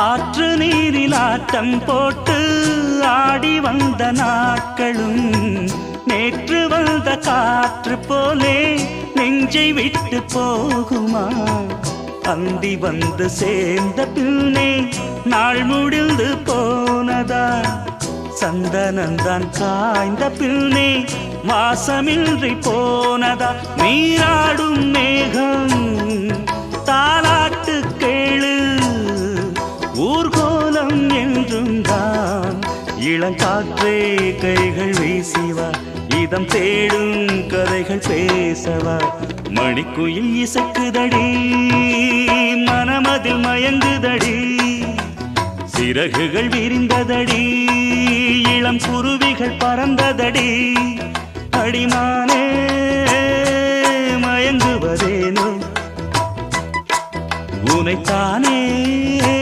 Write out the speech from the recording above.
ஆற்று நீரில் ஆட்டம் போட்டு ஆடி வந்த நாட்களும் நேற்று வந்த காற்று போலே நெஞ்சை விட்டு போகுமா? அந்தி வந்து சேர்ந்த பின்னே நாள் முடிந்து போனதா? சந்தனந்தான் காய்ந்த பின்னே வாசமின்றி போனதா? நீராடும் மேகம் தாலாட்டு கேளு, ஊர்கோலம் என்றும் தான். இளங்காற்றே கைகள் வீசிவா, இதம் தேடும் கதைகள் பேசவா? மணிக்குயில் இசைக்குதடி, மனமதில் மயங்குதடி, சிறகுகள் விரிந்ததடி, இளம் குருவிகள் பறந்ததடி. அடிமானே மயங்குவதேனோ உனைத்தானே